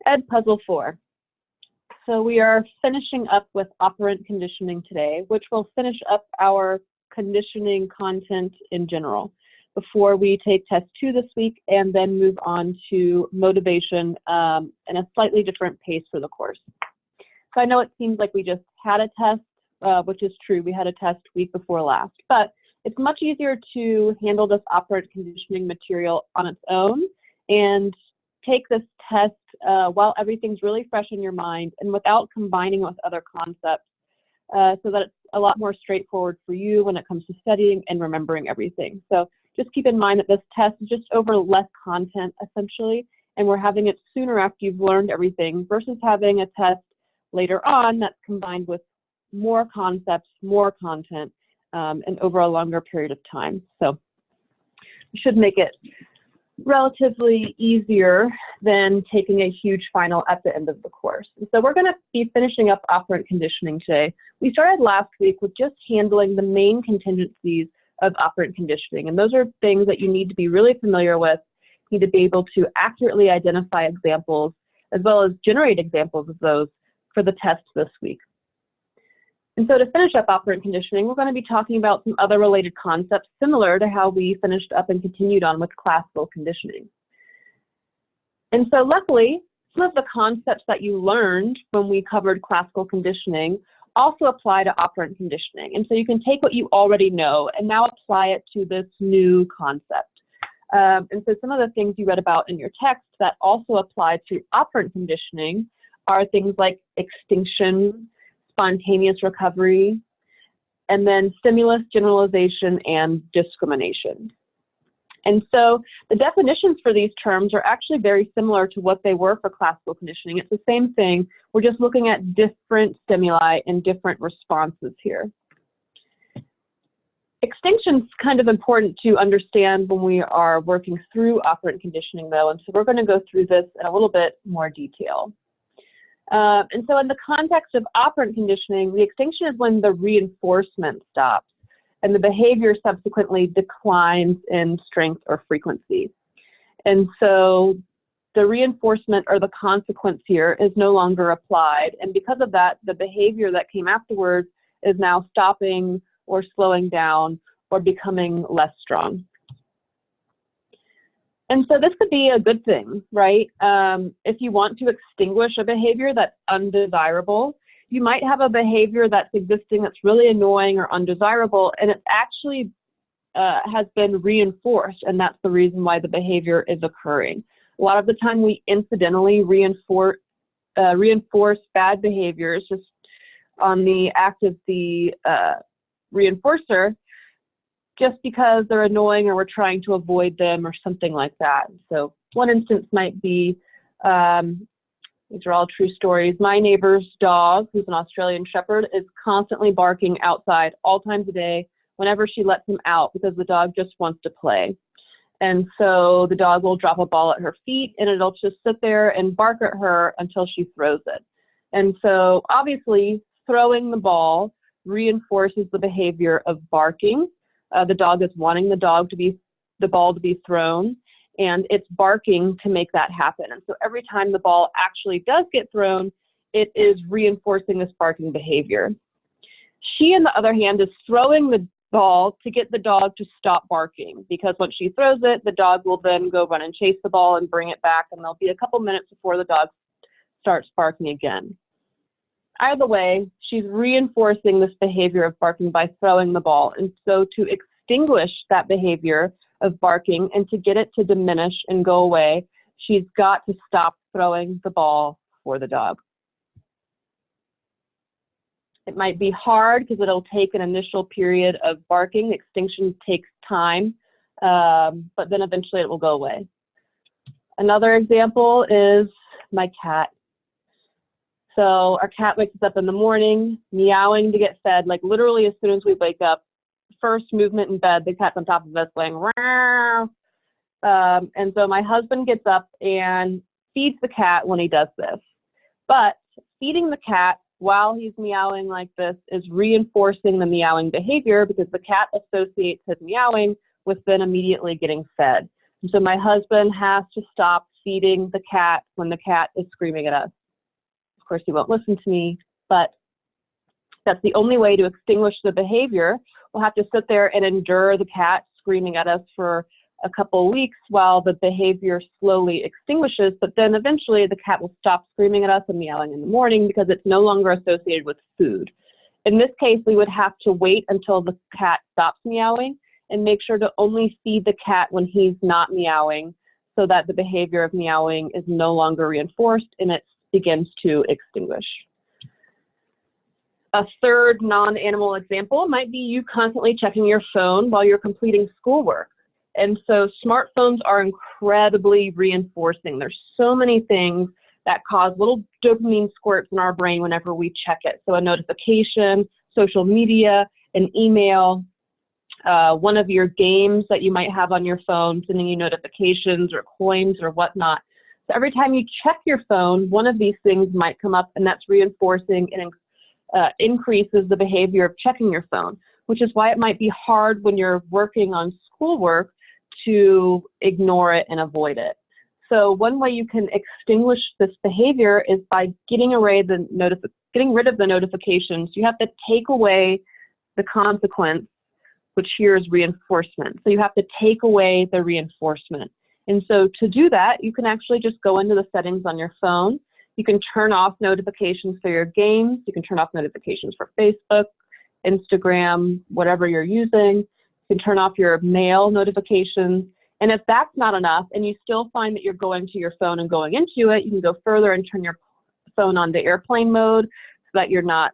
EdPuzzle 4. So we are finishing up with operant conditioning today, which will finish up our conditioning content in general before we take test 2 this week and then move on to motivation in a slightly different pace for the course. So I know it seems like we just had a test, which is true. We had a test week before last, but it's much easier to handle this operant conditioning material on its own and take this test while everything's really fresh in your mind and without combining with other concepts so that it's a lot more straightforward for you when it comes to studying and remembering everything. So just keep in mind that this test is just over less content essentially, and we're having it sooner after you've learned everything versus having a test later on that's combined with more concepts, more content, and over a longer period of time. So we should make it relatively easier than taking a huge final at the end of the course. And so we're going to be finishing up operant conditioning today. We started last week with just handling the main contingencies of operant conditioning, and those are things that you need to be really familiar with. You need to be able to accurately identify examples as well as generate examples of those for the test this week. And so to finish up operant conditioning, we're going to be talking about some other related concepts similar to how we finished up and continued on with classical conditioning. And so luckily, some of the concepts that you learned when we covered classical conditioning also apply to operant conditioning. And so you can take what you already know and now apply it to this new concept. And so some of the things you read about in your text that also apply to operant conditioning are things like extinction, spontaneous recovery, and then stimulus, generalization, and discrimination. And so the definitions for these terms are actually very similar to what they were for classical conditioning. It's the same thing. We're just looking at different stimuli and different responses here. Extinction is kind of important to understand when we are working through operant conditioning, though, and so we're going to go through this in a little bit more detail. And so in the context of operant conditioning, the extinction is when the reinforcement stops and the behavior subsequently declines in strength or frequency. And so the reinforcement or the consequence here is no longer applied. And because of that, the behavior that came afterwards is now stopping or slowing down or becoming less strong. And so this could be a good thing, right? If you want to extinguish a behavior that's undesirable, you might have a behavior that's existing that's really annoying or undesirable, and it actually has been reinforced, and that's the reason why the behavior is occurring. A lot of the time we incidentally reinforce bad behaviors just on the act of the reinforcer, just because they're annoying or we're trying to avoid them or something like that. So one instance might be, these are all true stories, my neighbor's dog, who's an Australian Shepherd, is constantly barking outside all times a day whenever she lets him out because the dog just wants to play. And so the dog will drop a ball at her feet and it'll just sit there and bark at her until she throws it. And so obviously throwing the ball reinforces the behavior of barking. The dog is wanting the ball to be thrown, and it's barking to make that happen. And so every time the ball actually does get thrown, it is reinforcing this barking behavior. She, on the other hand, is throwing the ball to get the dog to stop barking, because once she throws it, the dog will then go run and chase the ball and bring it back, and there'll be a couple minutes before the dog starts barking again. Either way, she's reinforcing this behavior of barking by throwing the ball. And so to extinguish that behavior of barking and to get it to diminish and go away, she's got to stop throwing the ball for the dog. It might be hard because it'll take an initial period of barking. Extinction takes time, but then eventually it will go away. Another example is my cat. So our cat wakes us up in the morning, meowing to get fed, like literally as soon as we wake up. First movement in bed, the cat's on top of us going, "Meow." And so my husband gets up and feeds the cat when he does this. But feeding the cat while he's meowing like this is reinforcing the meowing behavior because the cat associates his meowing with then immediately getting fed. And so my husband has to stop feeding the cat when the cat is screaming at us. Of course, he won't listen to me, but that's the only way to extinguish the behavior. We'll have to sit there and endure the cat screaming at us for a couple of weeks while the behavior slowly extinguishes, but then eventually the cat will stop screaming at us and meowing in the morning because it's no longer associated with food. In this case, we would have to wait until the cat stops meowing and make sure to only feed the cat when he's not meowing so that the behavior of meowing is no longer reinforced and it begins to extinguish. A third non-animal example might be you constantly checking your phone while you're completing schoolwork. And so smartphones are incredibly reinforcing. There's so many things that cause little dopamine squirts in our brain whenever we check it. So a notification, social media, an email, one of your games that you might have on your phone sending you notifications or coins or whatnot. So every time you check your phone, one of these things might come up, and that's reinforcing and increases the behavior of checking your phone, which is why it might be hard when you're working on schoolwork to ignore it and avoid it. So one way you can extinguish this behavior is by getting rid of the notifications. You have to take away the consequence, which here is reinforcement. So you have to take away the reinforcement. And so to do that, you can actually just go into the settings on your phone. You can turn off notifications for your games. You can turn off notifications for Facebook, Instagram, whatever you're using. You can turn off your mail notifications. And if that's not enough and you still find that you're going to your phone and going into it, you can go further and turn your phone on to airplane mode so that you're not,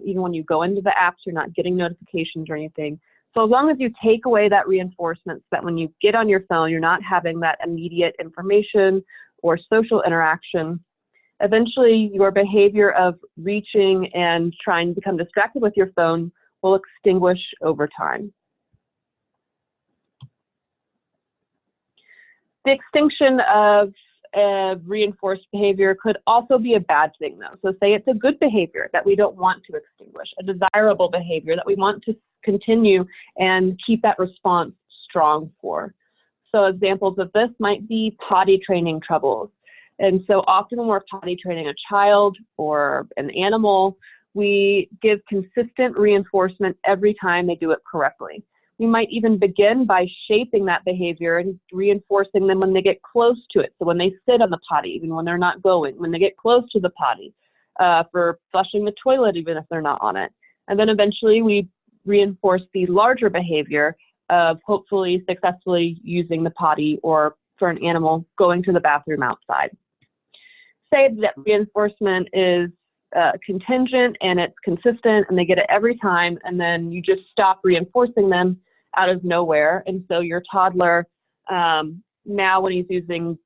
even when you go into the apps, you're not getting notifications or anything. So as long as you take away that reinforcement so that when you get on your phone, you're not having that immediate information or social interaction, eventually your behavior of reaching and trying to become distracted with your phone will extinguish over time. The extinction of reinforced behavior could also be a bad thing, though. So say it's a good behavior that we don't want to extinguish, a desirable behavior that we want to continue and keep that response strong for. So examples of this might be potty training troubles. And so often when we're potty training a child or an animal, we give consistent reinforcement every time they do it correctly. We might even begin by shaping that behavior and reinforcing them when they get close to it. So when they sit on the potty, even when they're not going, when they get close to the potty, for flushing the toilet, even if they're not on it. And then eventually we reinforce the larger behavior of hopefully successfully using the potty, or for an animal, going to the bathroom outside. Say that reinforcement is contingent and it's consistent and they get it every time, and then you just stop reinforcing them out of nowhere. And so your toddler, now when he's using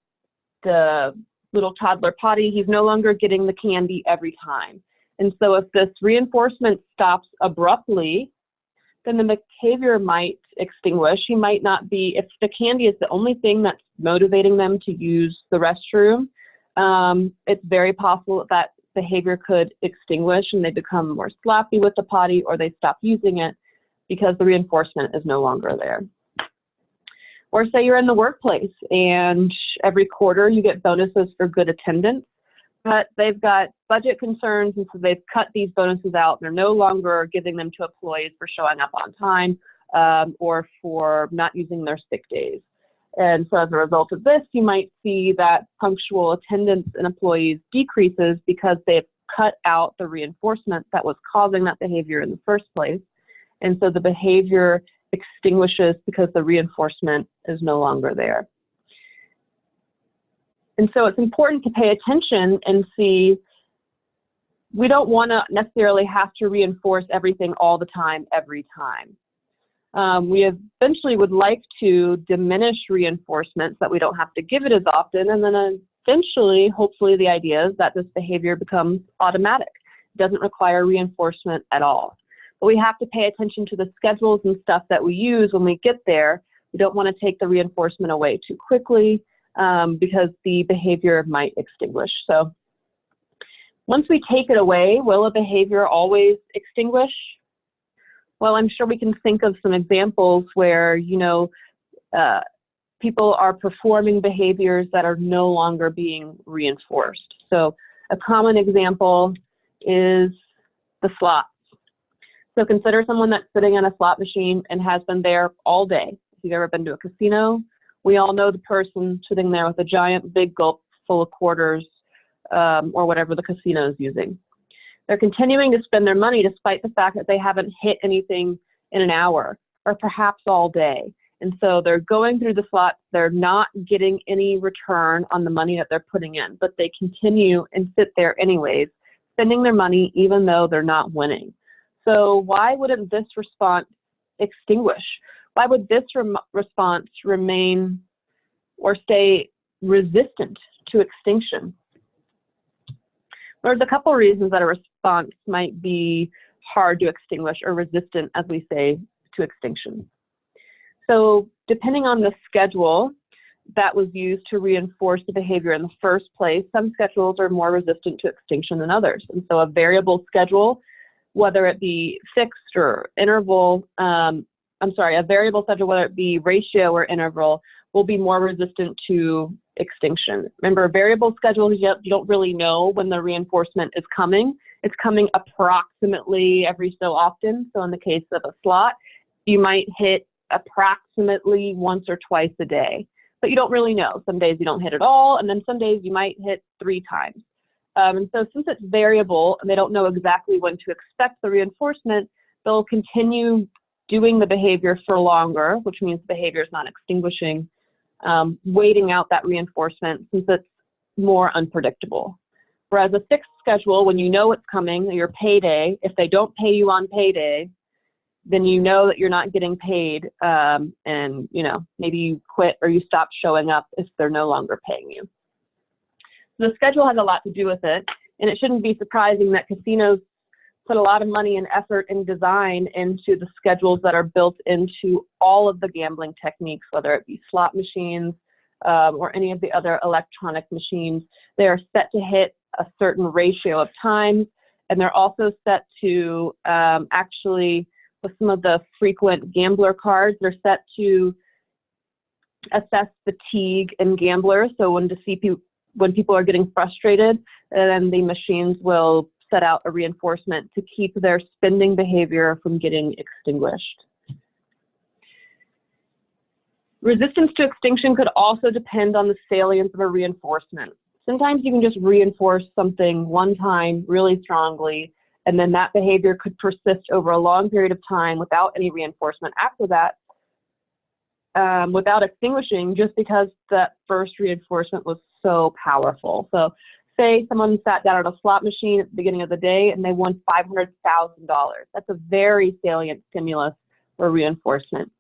the little toddler potty, he's no longer getting the candy every time. And so if this reinforcement stops abruptly, then the behavior might extinguish. He might not be, if the candy is the only thing that's motivating them to use the restroom, it's very possible that behavior could extinguish and they become more sloppy with the potty, or they stop using it because the reinforcement is no longer there. Or say you're in the workplace and every quarter you get bonuses for good attendance, but they've got budget concerns, and so they've cut these bonuses out. They're no longer giving them to employees for showing up on time or for not using their sick days. And so as a result of this, you might see that punctual attendance in employees decreases because they've cut out the reinforcement that was causing that behavior in the first place. And so the behavior extinguishes because the reinforcement is no longer there. And so it's important to pay attention and see, we don't want to necessarily have to reinforce everything all the time, every time. We eventually would like to diminish reinforcement so that we don't have to give it as often, and then eventually, hopefully, the idea is that this behavior becomes automatic. It doesn't require reinforcement at all. But we have to pay attention to the schedules and stuff that we use when we get there. We don't want to take the reinforcement away too quickly because the behavior might extinguish. So once we take it away, will a behavior always extinguish? Well, I'm sure we can think of some examples where, people are performing behaviors that are no longer being reinforced. So a common example is the slots. So consider someone that's sitting in a slot machine and has been there all day. If you've ever been to a casino, we all know the person sitting there with a giant big gulp full of quarters or whatever the casino is using. They're continuing to spend their money despite the fact that they haven't hit anything in an hour or perhaps all day. And so they're going through the slots, they're not getting any return on the money that they're putting in, but they continue and sit there anyways, spending their money even though they're not winning. So why wouldn't this response extinguish? Why would this response remain or stay resistant to extinction? There's a couple reasons that a response might be hard to extinguish or resistant, as we say, to extinction. So depending on the schedule that was used to reinforce the behavior in the first place, some schedules are more resistant to extinction than others. And so a variable schedule, whether it be fixed or interval, a variable schedule, whether it be ratio or interval, will be more resistant to extinction. Remember, variable schedules, you don't really know when the reinforcement is coming. It's coming approximately every so often. So in the case of a slot, you might hit approximately once or twice a day, but you don't really know. Some days you don't hit at all, and then some days you might hit 3 times. And so since it's variable and they don't know exactly when to expect the reinforcement, they'll continue doing the behavior for longer, which means the behavior is not extinguishing, waiting out that reinforcement since it's more unpredictable. Whereas a fixed schedule, when you know it's coming, your payday, if they don't pay you on payday, then you know that you're not getting paid, and maybe you quit or you stop showing up if they're no longer paying you. The schedule has a lot to do with it, and it shouldn't be surprising that casinos put a lot of money and effort and design into the schedules that are built into all of the gambling techniques, whether it be slot machines or any of the other electronic machines. They are set to hit a certain ratio of times, and they're also set to actually, with some of the frequent gambler cards, they're set to assess fatigue in gamblers. So when people are getting frustrated, then the machines will set out a reinforcement to keep their spending behavior from getting extinguished. Resistance to extinction could also depend on the salience of a reinforcement. Sometimes you can just reinforce something one time really strongly, and then that behavior could persist over a long period of time without any reinforcement after that, without extinguishing, just because that first reinforcement was so powerful. So say someone sat down at a slot machine at the beginning of the day and they won $500,000. That's a very salient stimulus for reinforcement.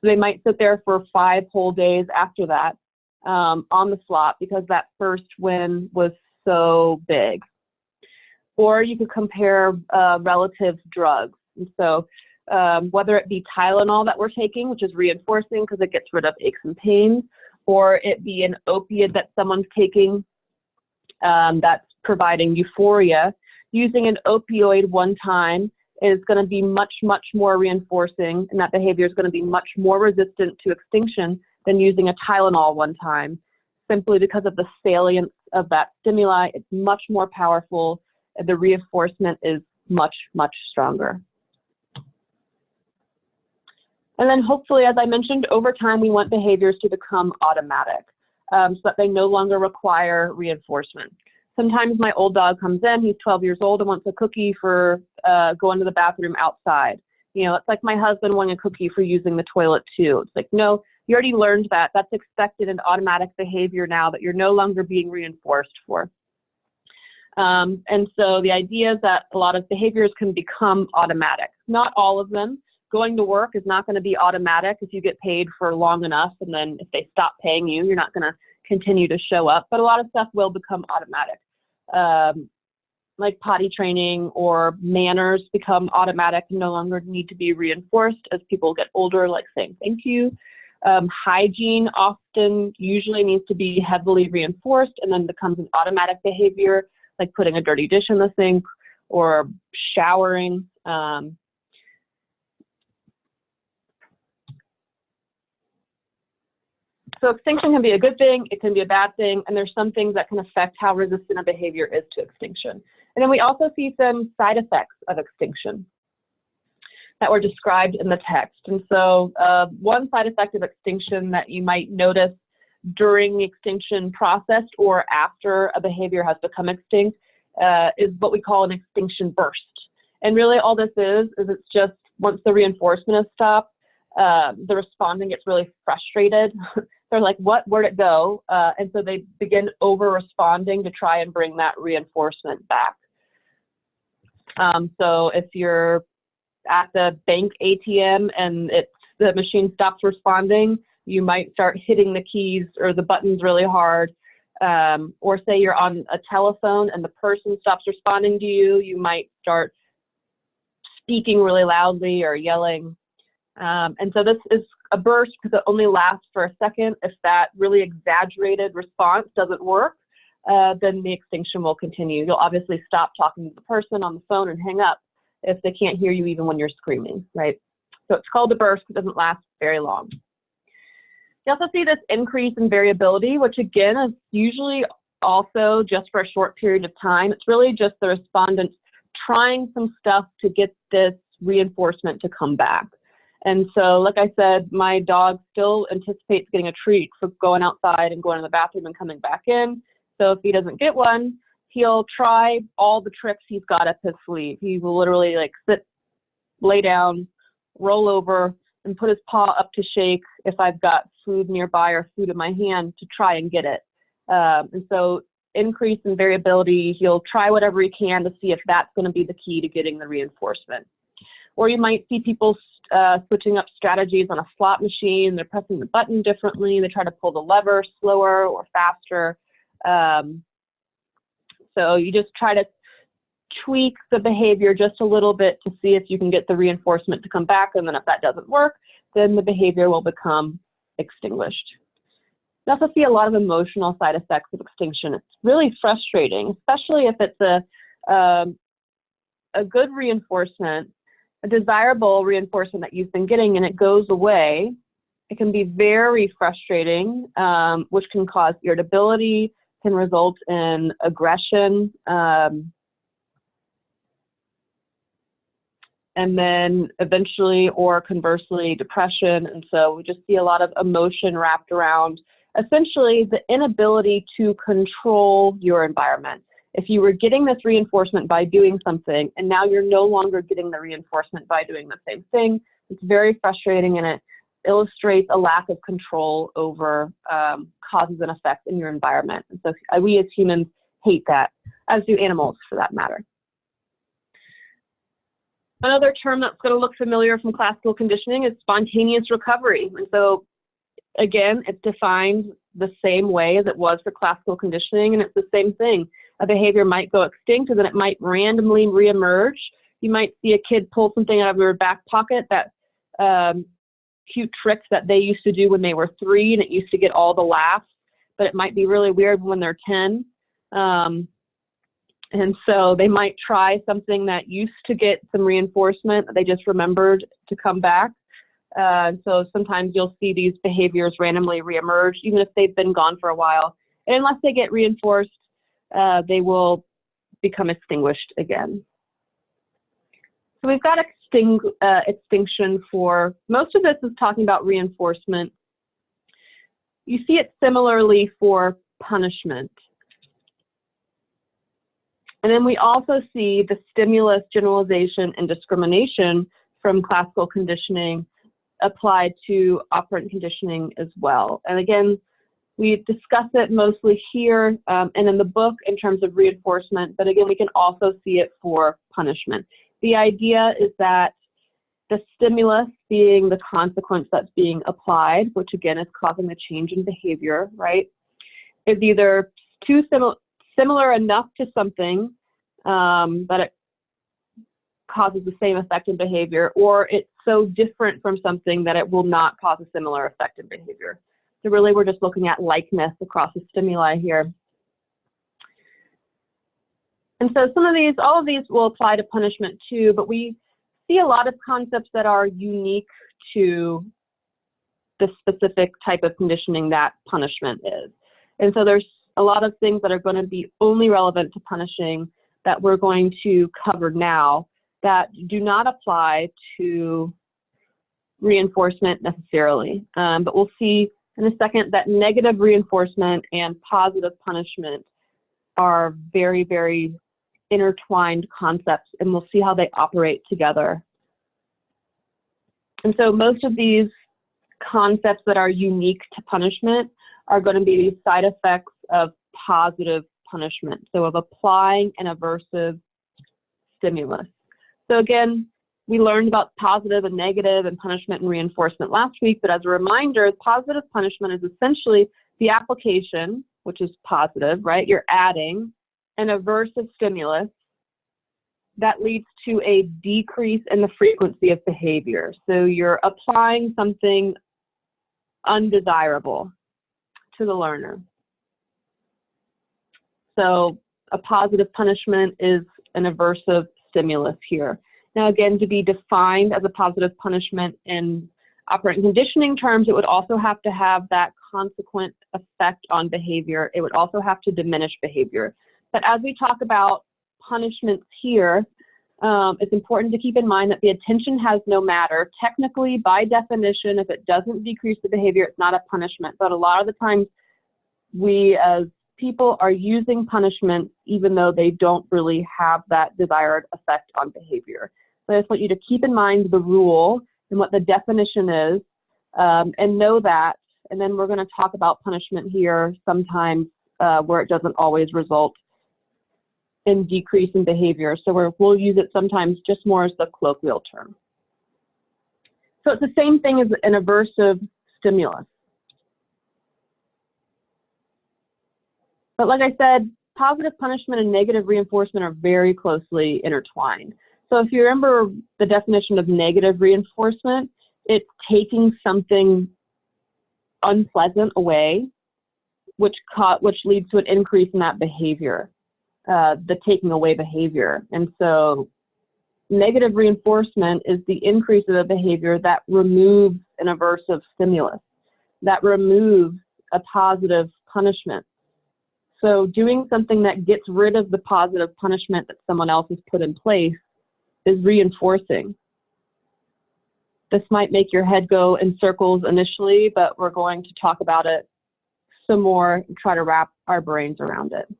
So they might sit there for 5 whole days after that on the slot because that first win was so big. Or you could compare relative drugs. And so whether it be Tylenol that we're taking, which is reinforcing because it gets rid of aches and pains, or it be an opiate that someone's taking that's providing euphoria, using an opioid one time is going to be much, much more reinforcing, and that behavior is going to be much more resistant to extinction than using a Tylenol one time, simply because of the salience of that stimuli. It's much more powerful, and the reinforcement is much, much stronger. And then hopefully, as I mentioned, over time, we want behaviors to become automatic so that they no longer require reinforcement. Sometimes my old dog comes in, he's 12 years old and wants a cookie for going to the bathroom outside. It's like my husband wanting a cookie for using the toilet too. It's like, no, you already learned that. That's expected and automatic behavior now that you're no longer being reinforced for. And so the idea is that a lot of behaviors can become automatic. Not all of them. Going to work is not going to be automatic if you get paid for long enough, and then if they stop paying you, you're not going to continue to show up. But a lot of stuff will become automatic, like potty training or manners become automatic and no longer need to be reinforced as people get older, like saying thank you. Hygiene usually needs to be heavily reinforced and then becomes an automatic behavior, like putting a dirty dish in the sink or showering. So extinction can be a good thing, it can be a bad thing, and there's some things that can affect how resistant a behavior is to extinction. And then we also see some side effects of extinction that were described in the text. And so one side effect of extinction that you might notice during the extinction process or after a behavior has become extinct is what we call an extinction burst. And really all this is it's just once the reinforcement has stopped, the respondent gets really frustrated. They're like, what, where'd it go? And so they begin over-responding to try and bring that reinforcement back. So if you're at the bank ATM and the machine stops responding, you might start hitting the keys or the buttons really hard. Or say you're on a telephone and the person stops responding to you, you might start speaking really loudly or yelling. And so this is a burst because it only lasts for a second. If that really exaggerated response doesn't work, then the extinction will continue. You'll obviously stop talking to the person on the phone and hang up if they can't hear you even when you're screaming, right? So it's called a burst. It doesn't last very long. You also see this increase in variability, which again is usually also just for a short period of time. It's really just the respondent trying some stuff to get this reinforcement to come back. And so, like I said, my dog still anticipates getting a treat for going outside and going to the bathroom and coming back in. So if he doesn't get one, he'll try all the tricks he's got up his sleeve. He will literally like sit, lay down, roll over, and put his paw up to shake if I've got food nearby or food in my hand to try and get it. And so increase in variability, he'll try whatever he can to see if that's going to be the key to getting the reinforcement. Or you might see people switching up strategies on a slot machine. They're pressing the button differently. They try to pull the lever slower or faster. So you just try to tweak the behavior just a little bit to see if you can get the reinforcement to come back. And then if that doesn't work, then the behavior will become extinguished. You also see a lot of emotional side effects of extinction. It's really frustrating, especially if it's a good reinforcement, a desirable reinforcement that you've been getting and it goes away. It can be very frustrating, which can cause irritability, can result in aggression, and then eventually or conversely depression. And so we just see a lot of emotion wrapped around essentially the inability to control your environment. If you were getting this reinforcement by doing something and now you're no longer getting the reinforcement by doing the same thing, it's very frustrating and it illustrates a lack of control over causes and effects in your environment. And so we as humans hate that, as do animals for that matter. Another term that's going to look familiar from classical conditioning is spontaneous recovery. And so again, it's defined the same way as it was for classical conditioning, and it's the same thing. A behavior might go extinct and then it might randomly reemerge. You might see a kid pull something out of their back pocket, that cute trick that they used to do when they were 3 and it used to get all the laughs, but it might be really weird when they're 10. And so they might try something that used to get some reinforcement that they just remembered to come back. So sometimes you'll see these behaviors randomly reemerge, even if they've been gone for a while. And unless they get reinforced, they will become extinguished again. So we've got extinction for, most of this is talking about reinforcement. You see it similarly for punishment. And then we also see the stimulus, generalization, and discrimination from classical conditioning applied to operant conditioning as well. And again, we discuss it mostly here and in the book in terms of reinforcement, but again, we can also see it for punishment. The idea is that the stimulus being the consequence that's being applied, which again is causing the change in behavior, right, is either too similar enough to something that it causes the same effect in behavior, or it's so different from something that it will not cause a similar effect in behavior. So really we're just looking at likeness across the stimuli here. And so all of these will apply to punishment too, but we see a lot of concepts that are unique to the specific type of conditioning that punishment is. And so there's a lot of things that are going to be only relevant to punishing that we're going to cover now that do not apply to reinforcement necessarily. But we'll see in a second that negative reinforcement and positive punishment are very, very intertwined concepts, and we'll see how they operate together. And so most of these concepts that are unique to punishment are going to be these side effects of positive punishment, so of applying an aversive stimulus. So again, we learned about positive and negative and punishment and reinforcement last week, but as a reminder, positive punishment is essentially the application, which is positive, right? You're adding an aversive stimulus that leads to a decrease in the frequency of behavior. So you're applying something undesirable to the learner. So a positive punishment is an aversive stimulus here. Now again, to be defined as a positive punishment in operant conditioning terms, it would also have to have that consequent effect on behavior. It would also have to diminish behavior. But as we talk about punishments here, it's important to keep in mind that the attention has no matter. Technically, by definition, if it doesn't decrease the behavior, it's not a punishment. But a lot of the times, we as people are using punishment even though they don't really have that desired effect on behavior. So I just want you to keep in mind the rule and what the definition is, and know that. And then we're going to talk about punishment here sometimes where it doesn't always result in decrease in behavior. So we'll use it sometimes just more as the colloquial term. So it's the same thing as an aversive stimulus. But like I said, positive punishment and negative reinforcement are very closely intertwined. So if you remember the definition of negative reinforcement, it's taking something unpleasant away, which leads to an increase in that behavior, the taking away behavior. And so negative reinforcement is the increase of a behavior that removes an aversive stimulus, that removes a positive punishment. So doing something that gets rid of the positive punishment that someone else has put in place is reinforcing. This might make your head go in circles initially, but we're going to talk about it some more and try to wrap our brains around it.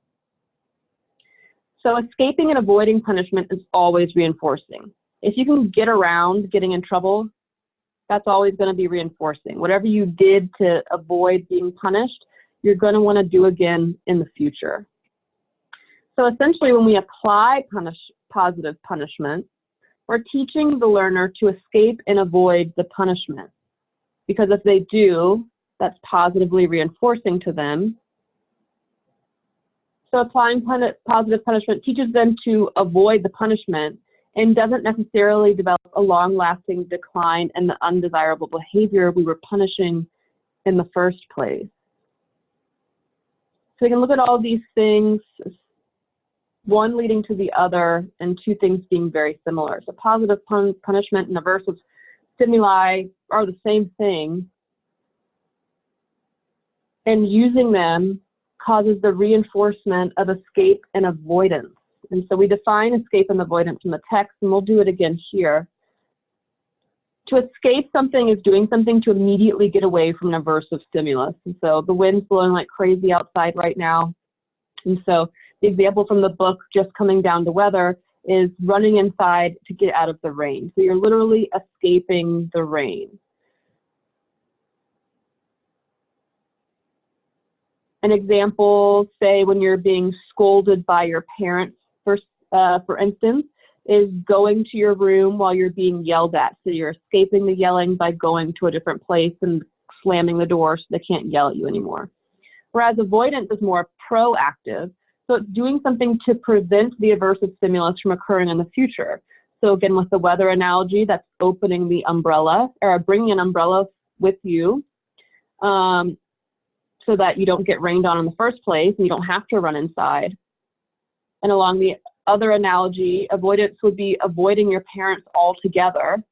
So escaping and avoiding punishment is always reinforcing. If you can get around getting in trouble, that's always going to be reinforcing. Whatever you did to avoid being punished, you're going to want to do again in the future. So essentially, when we apply positive punishment, we're teaching the learner to escape and avoid the punishment. Because if they do, that's positively reinforcing to them. So applying positive punishment teaches them to avoid the punishment and doesn't necessarily develop a long-lasting decline in the undesirable behavior we were punishing in the first place. So we can look at all these things, one leading to the other, and two things being very similar. So positive punishment and aversive stimuli are the same thing, and using them causes the reinforcement of escape and avoidance. And so we define escape and avoidance in the text, and we'll do it again here. To escape something is doing something to immediately get away from an aversive stimulus. And so the wind's blowing like crazy outside right now. And so the example from the book, Just Coming Down to Weather, is running inside to get out of the rain. So you're literally escaping the rain. An example, say when you're being scolded by your parents, for instance, is going to your room while you're being yelled at. So you're escaping the yelling by going to a different place and slamming the door so they can't yell at you anymore. Whereas avoidance is more proactive. So it's doing something to prevent the aversive stimulus from occurring in the future. So again, with the weather analogy, that's opening the umbrella or bringing an umbrella with you so that you don't get rained on in the first place and you don't have to run inside. And along the other analogy, avoidance would be avoiding your parents altogether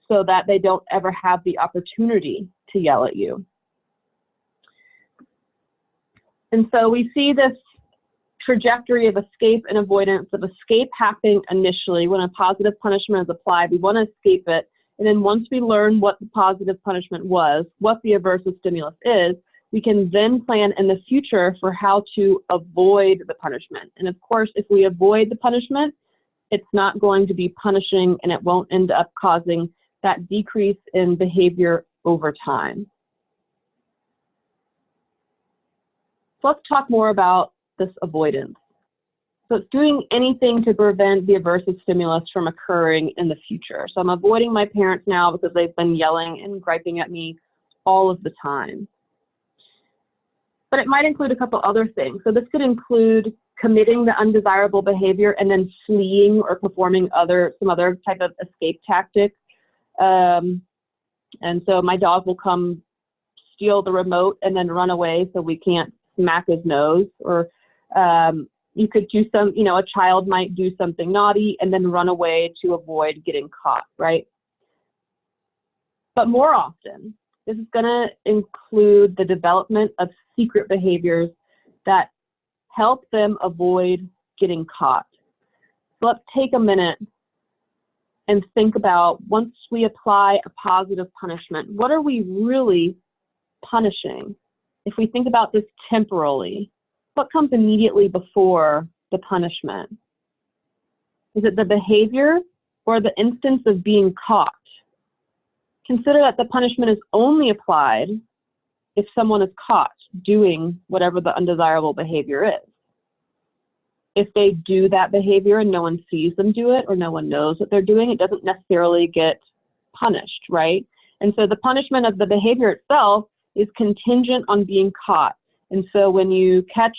so that they don't ever have the opportunity to yell at you. And so we see this trajectory of escape and avoidance, of escape happening initially when a positive punishment is applied. We want to escape it. And then once we learn what the positive punishment was, what the aversive stimulus is, we can then plan in the future for how to avoid the punishment. And of course, if we avoid the punishment, it's not going to be punishing, and it won't end up causing that decrease in behavior over time. So let's talk more about this avoidance. So it's doing anything to prevent the aversive stimulus from occurring in the future. So I'm avoiding my parents now because they've been yelling and griping at me all of the time. But it might include a couple other things. So this could include committing the undesirable behavior and then fleeing or performing some other type of escape tactic. And so my dog will come steal the remote and then run away so we can't smack his nose. Or you could do a child might do something naughty and then run away to avoid getting caught, right? But more often, this is going to include the development of secret behaviors that help them avoid getting caught. So let's take a minute and think about, once we apply a positive punishment, what are we really punishing? If we think about this temporally, what comes immediately before the punishment? Is it the behavior or the instance of being caught? Consider that the punishment is only applied if someone is caught doing whatever the undesirable behavior is. If they do that behavior and no one sees them do it, or no one knows what they're doing, it doesn't necessarily get punished, right? And so the punishment of the behavior itself is contingent on being caught. And so when you catch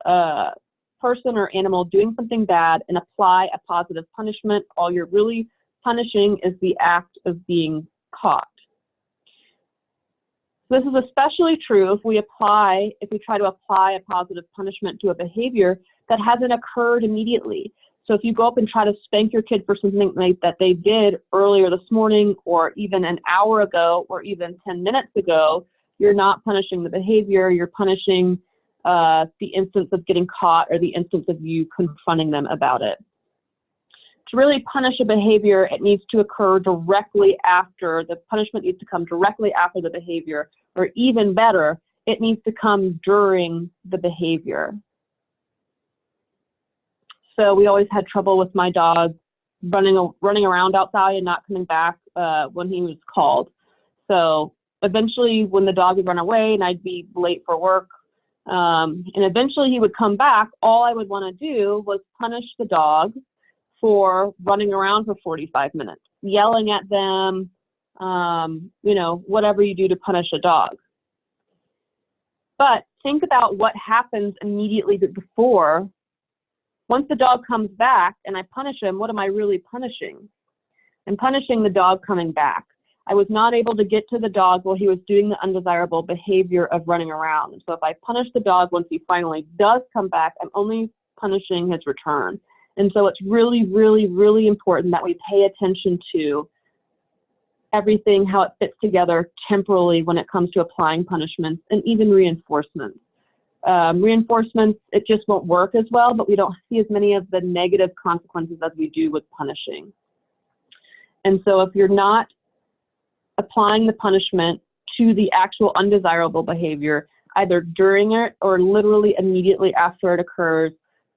a person or animal doing something bad and apply a positive punishment, all you're really punishing is the act of being caught. This is especially true if we try to apply a positive punishment to a behavior that hasn't occurred immediately. So if you go up and try to spank your kid for something that they did earlier this morning, or even an hour ago, or even 10 minutes ago, you're not punishing the behavior, you're punishing the instance of getting caught or the instance of you confronting them about it. To really punish a behavior, it needs to occur directly after, the punishment needs to come directly after the behavior, or even better, it needs to come during the behavior. So we always had trouble with my dog running around outside and not coming back when he was called. So eventually when the dog would run away and I'd be late for work, and eventually he would come back, all I would want to do was punish the dog for running around for 45 minutes, yelling at them, whatever you do to punish a dog. But think about what happens immediately before. Once the dog comes back and I punish him, what am I really punishing? I'm punishing the dog coming back. I was not able to get to the dog while he was doing the undesirable behavior of running around. And so if I punish the dog once he finally does come back, I'm only punishing his return. And so it's really, really, really important that we pay attention to everything, how it fits together temporally when it comes to applying punishments, and even reinforcements. Reinforcements, it just won't work as well, but we don't see as many of the negative consequences as we do with punishing. And so if you're not applying the punishment to the actual undesirable behavior, either during it or literally immediately after it occurs,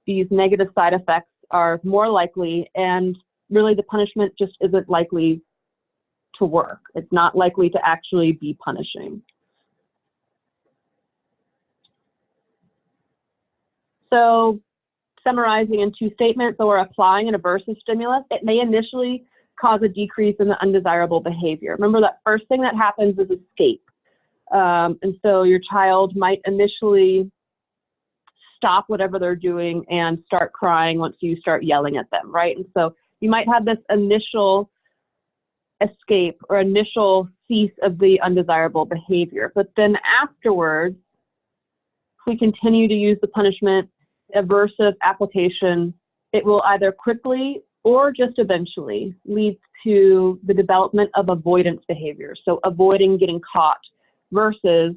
these negative side effects are more likely, and really the punishment just isn't likely to work. It's not likely to actually be punishing. So summarizing in two statements, or applying an aversive stimulus, it may initially cause a decrease in the undesirable behavior. Remember, that first thing that happens is escape. And so your child might initially stop whatever they're doing and start crying once you start yelling at them, right? And so you might have this initial escape or initial cease of the undesirable behavior. But then afterwards, if we continue to use the punishment, aversive application, it will either quickly or just eventually lead to the development of avoidance behavior. So avoiding getting caught, versus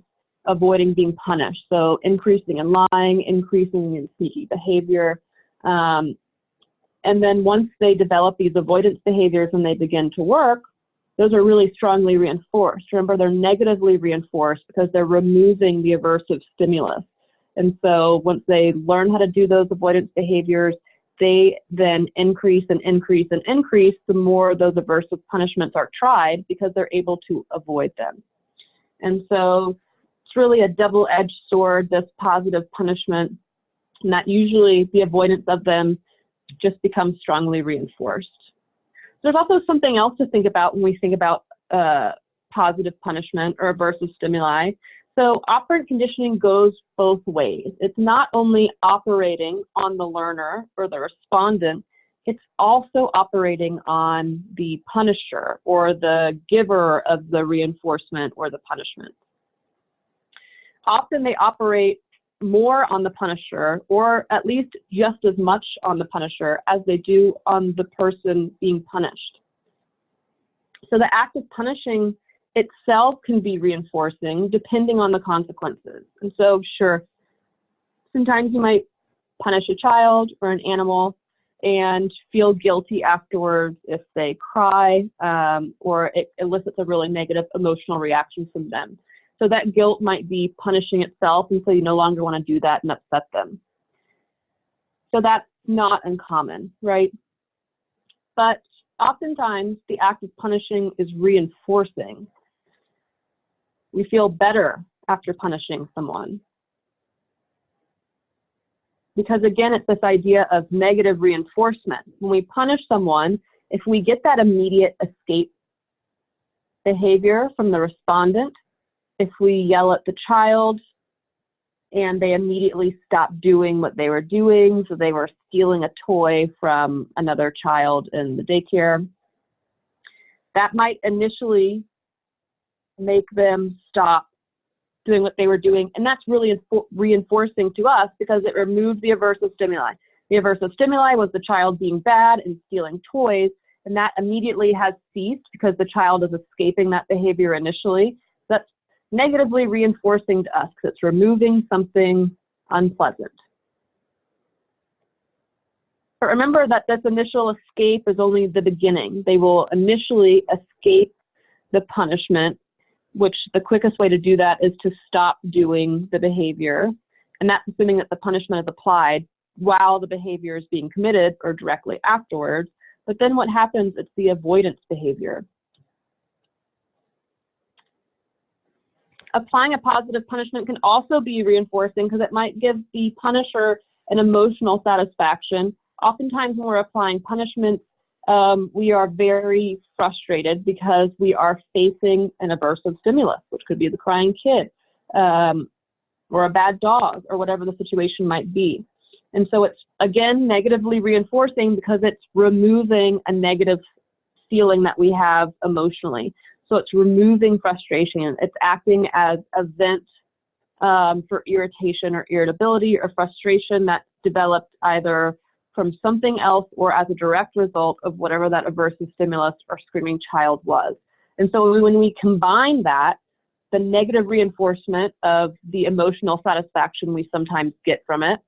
avoiding being punished. So increasing in lying, increasing in sneaky behavior. And then once they develop these avoidance behaviors and they begin to work, those are really strongly reinforced. Remember, they're negatively reinforced because they're removing the aversive stimulus. And so once they learn how to do those avoidance behaviors, they then increase and increase and increase the more those aversive punishments are tried because they're able to avoid them. And so it's really a double-edged sword, this positive punishment, and that usually the avoidance of them just becomes strongly reinforced. There's also something else to think about when we think about positive punishment or aversive stimuli. So operant conditioning goes both ways. It's not only operating on the learner or the respondent, it's also operating on the punisher or the giver of the reinforcement or the punishment. Often they operate more on the punisher, or at least just as much on the punisher as they do on the person being punished. So the act of punishing itself can be reinforcing depending on the consequences. And so, sure, sometimes you might punish a child or an animal and feel guilty afterwards if they cry, or it elicits a really negative emotional reaction from them. So that guilt might be punishing itself, and so you no longer want to do that and upset them. So that's not uncommon, right? But oftentimes the act of punishing is reinforcing. We feel better after punishing someone. Because again, it's this idea of negative reinforcement. When we punish someone, if we get that immediate escape behavior from the respondent, if we yell at the child and they immediately stop doing what they were doing, so they were stealing a toy from another child in the daycare, that might initially make them stop doing what they were doing, and that's really reinforcing to us because it removed the aversive stimuli. The aversive stimuli was the child being bad and stealing toys, and that immediately has ceased because the child is escaping that behavior initially. That's negatively reinforcing to us because it's removing something unpleasant. But remember that this initial escape is only the beginning. They will initially escape the punishment, which the quickest way to do that is to stop doing the behavior. And that's assuming that the punishment is applied while the behavior is being committed or directly afterwards. But then what happens, it's the avoidance behavior. Applying a positive punishment can also be reinforcing because it might give the punisher an emotional satisfaction. Oftentimes when we're applying punishment, we are very frustrated because we are facing an aversive stimulus, which could be the crying kid or a bad dog or whatever the situation might be. And so it's, again, negatively reinforcing because it's removing a negative feeling that we have emotionally. So it's removing frustration. It's acting as a vent for irritation or irritability or frustration that's developed either from something else or as a direct result of whatever that aversive stimulus or screaming child was. And so when we combine that, the negative reinforcement of the emotional satisfaction we sometimes get from it,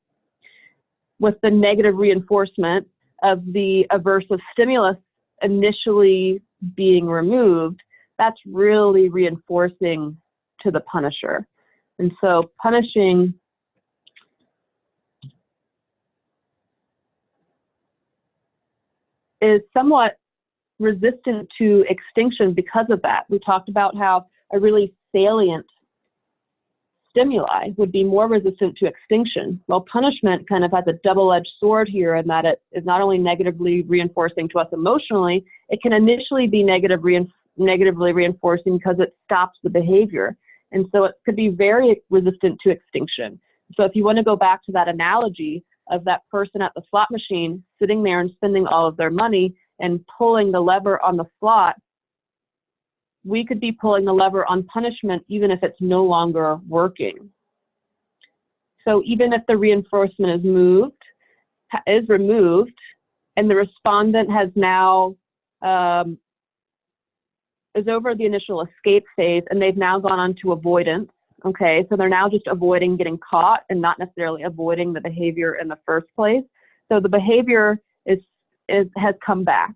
with the negative reinforcement of the aversive stimulus initially being removed, that's really reinforcing to the punisher. And so punishing is somewhat resistant to extinction because of that. We talked about how a really salient stimuli would be more resistant to extinction. Well, punishment kind of has a double-edged sword here in that it is not only negatively reinforcing to us emotionally, it can initially be negatively reinforcing because it stops the behavior. And so it could be very resistant to extinction. So if you want to go back to that analogy of that person at the slot machine sitting there and spending all of their money and pulling the lever on the slot, we could be pulling the lever on punishment even if it's no longer working. So even if the reinforcement is removed, and the respondent has now is over the initial escape phase and they've now gone on to avoidance. Okay, so they're now just avoiding getting caught and not necessarily avoiding the behavior in the first place. So the behavior has come back.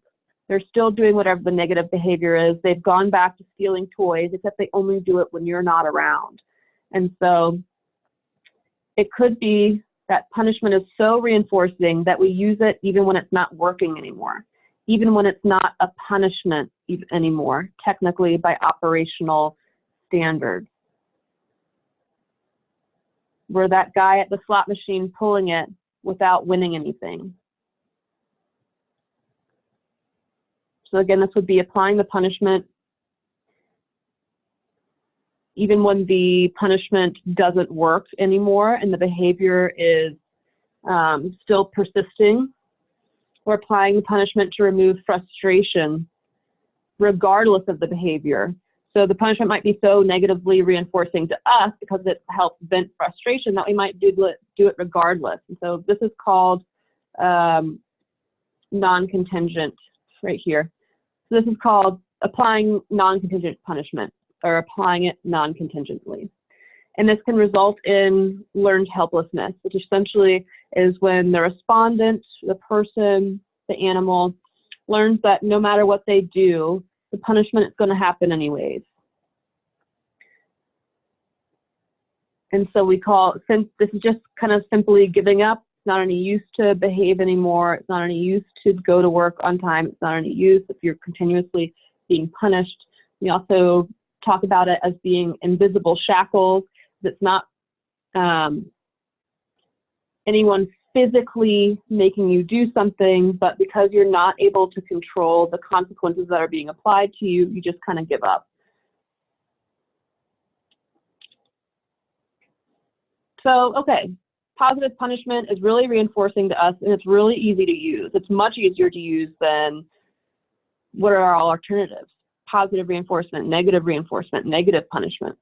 They're still doing whatever the negative behavior is. They've gone back to stealing toys, except they only do it when you're not around. And so it could be that punishment is so reinforcing that we use it even when it's not working anymore, even when it's not a punishment anymore, technically by operational standards. We're that guy at the slot machine pulling it without winning anything. So again, this would be applying the punishment even when the punishment doesn't work anymore and the behavior is still persisting. We're applying the punishment to remove frustration regardless of the behavior. So the punishment might be so negatively reinforcing to us because it helps vent frustration that we might do it regardless. And so this is called non-contingent right here. So this is called applying non-contingent punishment, or applying it non-contingently. And this can result in learned helplessness, which essentially is when the respondent, the person, the animal, learns that no matter what they do, the punishment is going to happen anyways. And so we call, since this is just kind of simply giving up, it's not any use to behave anymore, it's not any use to go to work on time, it's not any use if you're continuously being punished. We also talk about it as being invisible shackles. That's not anyone physically making you do something, but because you're not able to control the consequences that are being applied to you, you just kind of give up. So, okay, positive punishment is really reinforcing to us, and it's really easy to use. It's much easier to use than what are our alternatives? Positive reinforcement, negative punishment.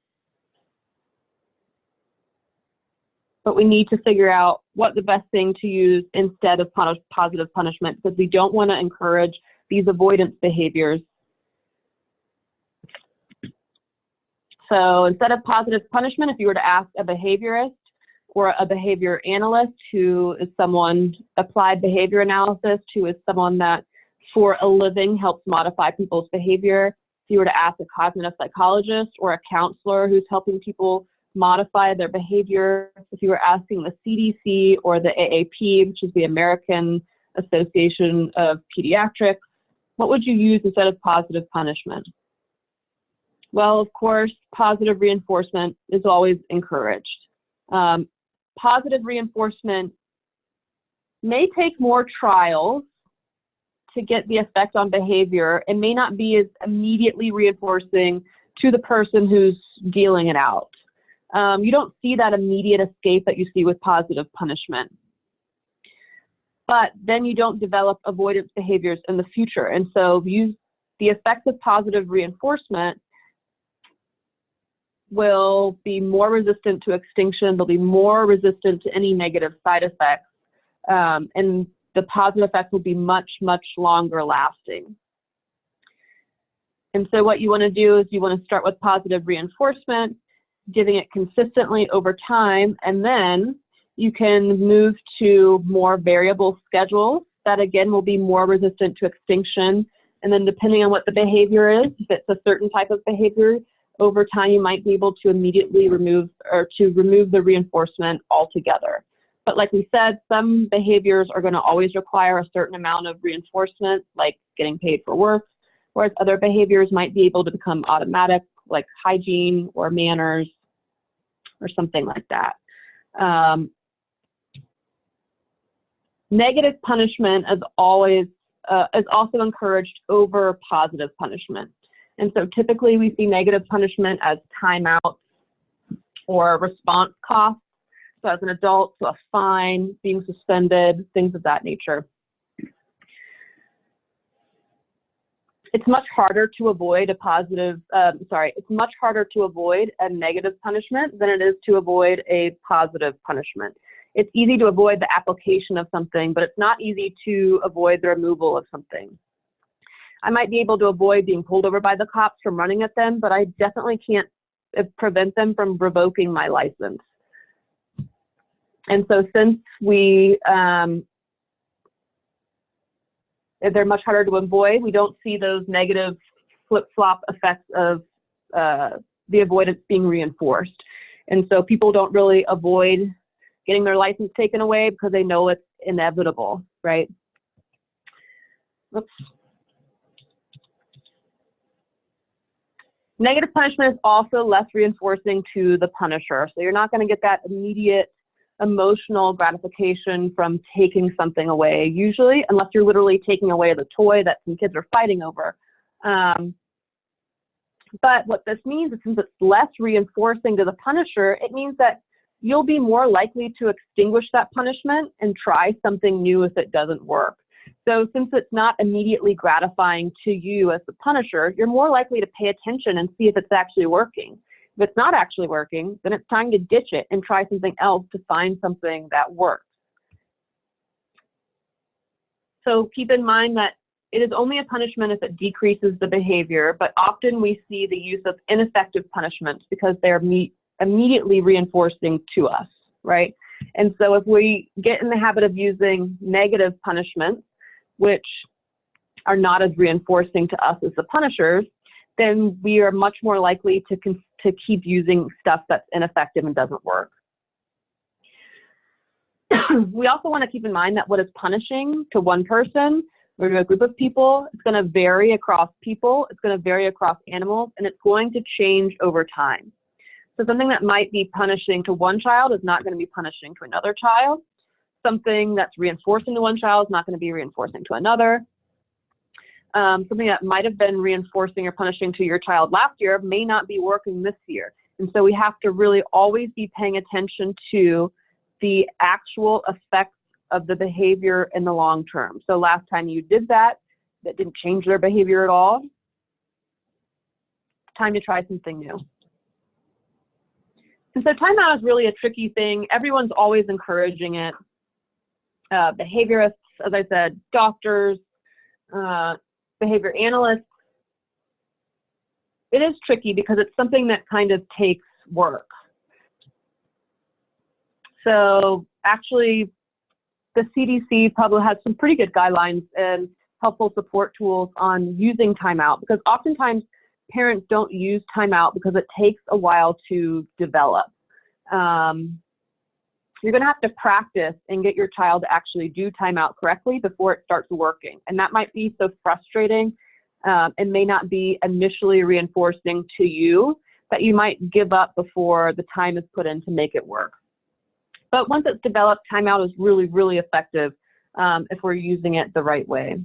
But we need to figure out what the best thing to use instead of positive punishment, because we don't want to encourage these avoidance behaviors. So instead of positive punishment, if you were to ask a behaviorist or a behavior analyst, who is someone, applied behavior analysis, who is someone that for a living helps modify people's behavior, if you were to ask a cognitive psychologist or a counselor who's helping people modify their behavior, if you were asking the CDC or the AAP, which is the American Association of Pediatrics, what would you use instead of positive punishment? Well, of course, positive reinforcement is always encouraged. Positive reinforcement may take more trials to get the effect on behavior and may not be as immediately reinforcing to the person who's dealing it out. You don't see that immediate escape that you see with positive punishment. But then you don't develop avoidance behaviors in the future. And so the effects of positive reinforcement will be more resistant to extinction. They'll be more resistant to any negative side effects. And the positive effects will be much, much longer lasting. And so what you want to do is you want to start with positive reinforcement, giving it consistently over time, and then you can move to more variable schedules that again will be more resistant to extinction. And then depending on what the behavior is, if it's a certain type of behavior, over time you might be able to immediately remove the reinforcement altogether. But like we said, some behaviors are going to always require a certain amount of reinforcement, like getting paid for work, whereas other behaviors might be able to become automatic, like hygiene or manners or something like that. Negative punishment is also encouraged over positive punishment. And so typically we see negative punishment as timeouts or response costs. So as an adult, so a fine, being suspended, things of that nature. It's much harder to avoid it's much harder to avoid a negative punishment than it is to avoid a positive punishment. It's easy to avoid the application of something, but it's not easy to avoid the removal of something. I might be able to avoid being pulled over by the cops from running at them, but I definitely can't prevent them from revoking my license. And so since they're much harder to avoid, we don't see those negative flip-flop effects of the avoidance being reinforced. And so people don't really avoid getting their license taken away because they know it's inevitable, right? Oops. Negative punishment is also less reinforcing to the punisher. So you're not going to get that immediate emotional gratification from taking something away, usually, unless you're literally taking away the toy that some kids are fighting over. But what this means is, since it's less reinforcing to the punisher, it means that you'll be more likely to extinguish that punishment and try something new if it doesn't work. So since it's not immediately gratifying to you as the punisher, you're more likely to pay attention and see if it's actually working. If it's not actually working, then it's time to ditch it and try something else to find something that works. So keep in mind that it is only a punishment if it decreases the behavior, but often we see the use of ineffective punishments because they're immediately reinforcing to us, right? And so if we get in the habit of using negative punishments, which are not as reinforcing to us as the punishers, then we are much more likely to keep using stuff that's ineffective and doesn't work. We also want to keep in mind that what is punishing to one person or to a group of people, it's going to vary across people, it's going to vary across animals, and it's going to change over time. So something that might be punishing to one child is not going to be punishing to another child. Something that's reinforcing to one child is not going to be reinforcing to another. Something that might have been reinforcing or punishing to your child last year may not be working this year. And so we have to really always be paying attention to the actual effects of the behavior in the long term. So last time you did that didn't change their behavior at all. Time to try something new. And so timeout is really a tricky thing. Everyone's always encouraging it. Behaviorists, as I said, doctors, behavior analysts. It is tricky because it's something that kind of takes work. So actually, the CDC probably has some pretty good guidelines and helpful support tools on using timeout, because oftentimes parents don't use timeout because it takes a while to develop. You're going to have to practice and get your child to actually do timeout correctly before it starts working. And that might be so frustrating and may not be initially reinforcing to you that you might give up before the time is put in to make it work. But once it's developed, timeout is really, really effective if we're using it the right way.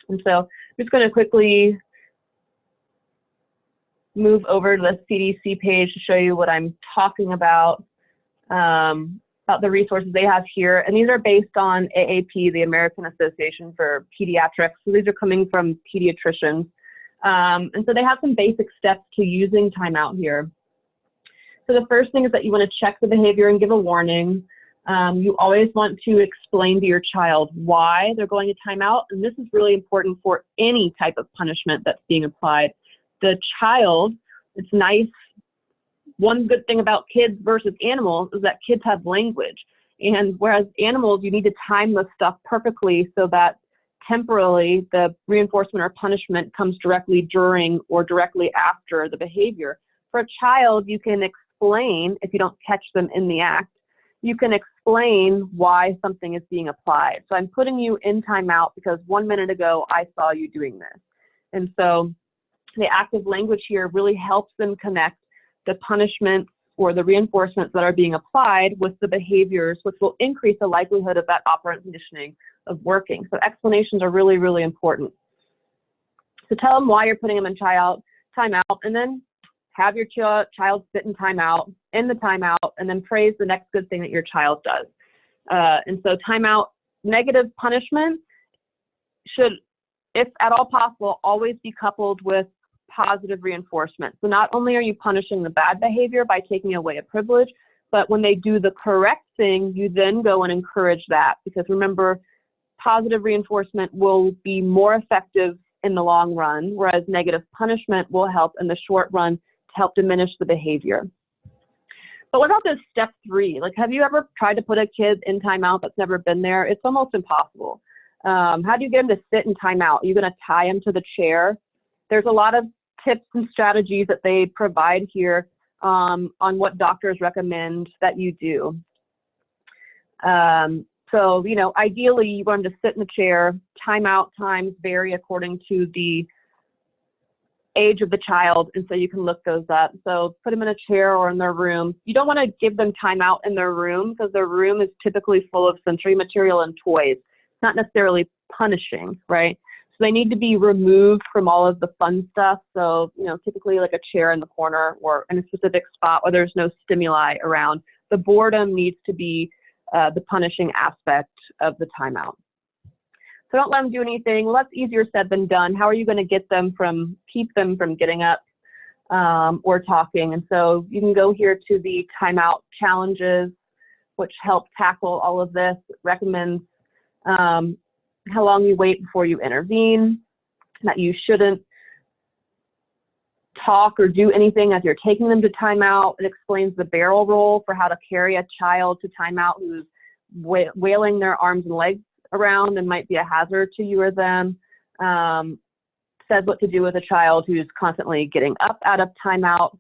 And so I'm just going to quickly move over to the CDC page to show you what I'm talking about the resources they have here. And these are based on AAP, the American Association for Pediatrics. So these are coming from pediatricians. And so they have some basic steps to using timeout here. So the first thing is that you want to check the behavior and give a warning. You always want to explain to your child why they're going to timeout. And this is really important for any type of punishment that's being applied. The child, it's nice. One good thing about kids versus animals is that kids have language. And whereas animals, you need to time the stuff perfectly so that temporally the reinforcement or punishment comes directly during or directly after the behavior. For a child, you can explain, if you don't catch them in the act, you can explain why something is being applied. So I'm putting you in timeout because 1 minute ago I saw you doing this. And so the active language here really helps them connect the punishments or the reinforcements that are being applied with the behaviors, which will increase the likelihood of that operant conditioning of working. So explanations are really, really important. So tell them why you're putting them in timeout, and then have your child sit in timeout, end the timeout, and then praise the next good thing that your child does. And so timeout, negative punishment should, if at all possible, always be coupled with positive reinforcement. So not only are you punishing the bad behavior by taking away a privilege, but when they do the correct thing, you then go and encourage that. Because remember, positive reinforcement will be more effective in the long run, whereas negative punishment will help in the short run to help diminish the behavior. But what about this step 3? Like, have you ever tried to put a kid in timeout that's never been there? It's almost impossible. How do you get them to sit in timeout? Are you going to tie them to the chair? There's a lot of tips and strategies that they provide here on what doctors recommend that you do. So, you know, ideally you want them to sit in the chair. Timeout times vary according to the age of the child, and so you can look those up. So put them in a chair or in their room. You don't want to give them timeout in their room because their room is typically full of sensory material and toys. It's not necessarily punishing, right? So they need to be removed from all of the fun stuff. So, you know, typically like a chair in the corner or in a specific spot where there's no stimuli around. The boredom needs to be the punishing aspect of the timeout. So don't let them do anything. Well, that's easier said than done. How are you going to get them keep them from getting up or talking? And so you can go here to the timeout challenges, which help tackle all of this. It recommends how long you wait before you intervene, that you shouldn't talk or do anything as you're taking them to timeout. It explains the barrel roll for how to carry a child to timeout who's wailing their arms and legs around and might be a hazard to you or them. Says what to do with a child who's constantly getting up out of timeout,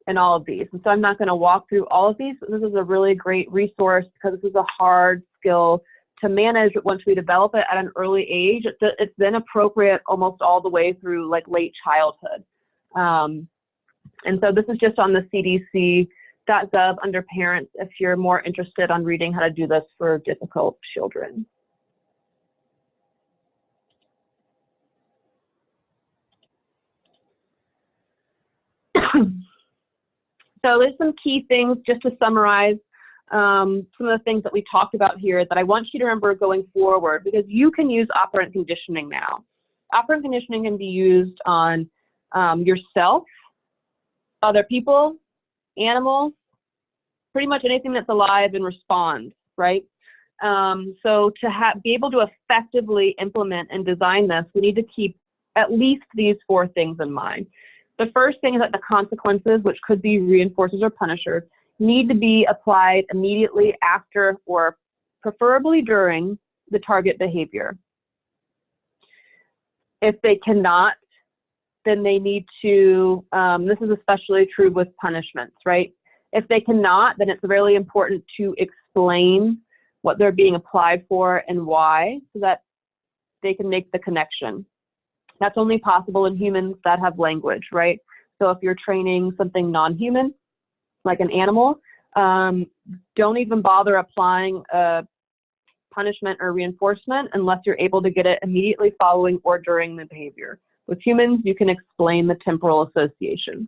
and all of these. And so I'm not going to walk through all of these, but this is a really great resource because this is a hard skill to manage. But once we develop it at an early age, it's then appropriate almost all the way through like late childhood. And so this is just on the CDC.gov under parents if you're more interested on reading how to do this for difficult children. So there's some key things just to summarize some of the things that we talked about here that I want you to remember going forward, because you can use operant conditioning now. Operant conditioning can be used on yourself, other people, animals, pretty much anything that's alive and responds, right? So to be able to effectively implement and design this, we need to keep at least these 4 things in mind. The first thing is that the consequences, which could be reinforcers or punishers, need to be applied immediately after or preferably during the target behavior. If they cannot, then they need to, this is especially true with punishments, right? If they cannot, then it's really important to explain what they're being applied for and why, so that they can make the connection. That's only possible in humans that have language, right? So if you're training something non-human, like an animal, don't even bother applying a punishment or reinforcement unless you're able to get it immediately following or during the behavior. With humans, you can explain the temporal association.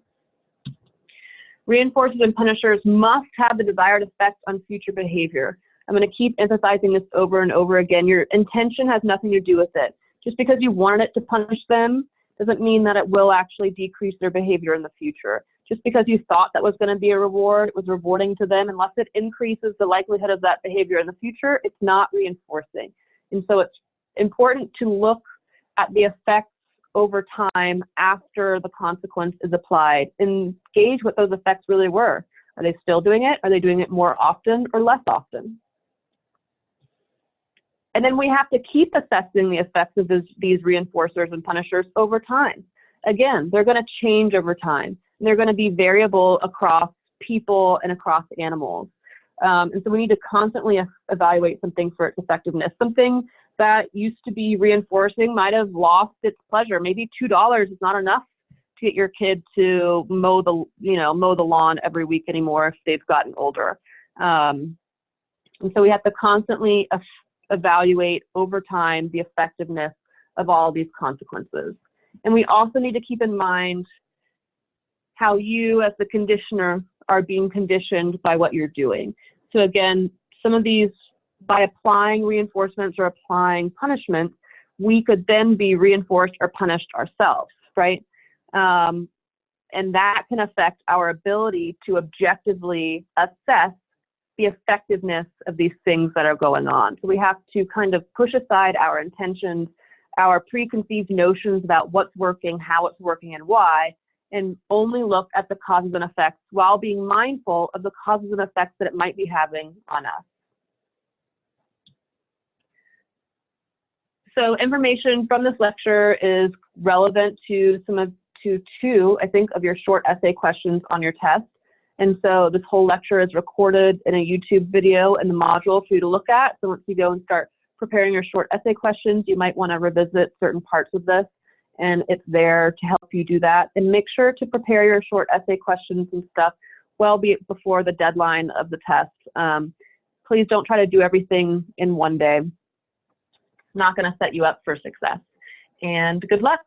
Reinforcers and punishers must have the desired effect on future behavior. I'm going to keep emphasizing this over and over again. Your intention has nothing to do with it. Just because you wanted it to punish them doesn't mean that it will actually decrease their behavior in the future. Just because you thought that was going to be a reward, it was rewarding to them, unless it increases the likelihood of that behavior in the future, it's not reinforcing. And so it's important to look at the effects over time after the consequence is applied and gauge what those effects really were. Are they still doing it? Are they doing it more often or less often? And then we have to keep assessing the effects of these reinforcers and punishers over time. Again, they're going to change over time. And they're going to be variable across people and across animals. And so we need to constantly evaluate something for its effectiveness. Something that used to be reinforcing might have lost its pleasure. Maybe $2 is not enough to get your kid to mow the lawn every week anymore if they've gotten older. And so we have to constantly evaluate over time the effectiveness of all these consequences. And we also need to keep in mind how you as the conditioner are being conditioned by what you're doing. So again, some of these, by applying reinforcements or applying punishments, we could then be reinforced or punished ourselves, right? And that can affect our ability to objectively assess the effectiveness of these things that are going on. So we have to kind of push aside our intentions our preconceived notions about what's working, how it's working, and why, and only look at the causes and effects while being mindful of the causes and effects that it might be having on us. So information from this lecture is relevant to two, I think, of your short essay questions on your test. And so this whole lecture is recorded in a YouTube video in the module for you to look at. So once you go and start preparing your short essay questions, you might want to revisit certain parts of this, and it's there to help you do that. And make sure to prepare your short essay questions and stuff well before the deadline of the test. Please don't try to do everything in one day. It's not going to set you up for success. And good luck.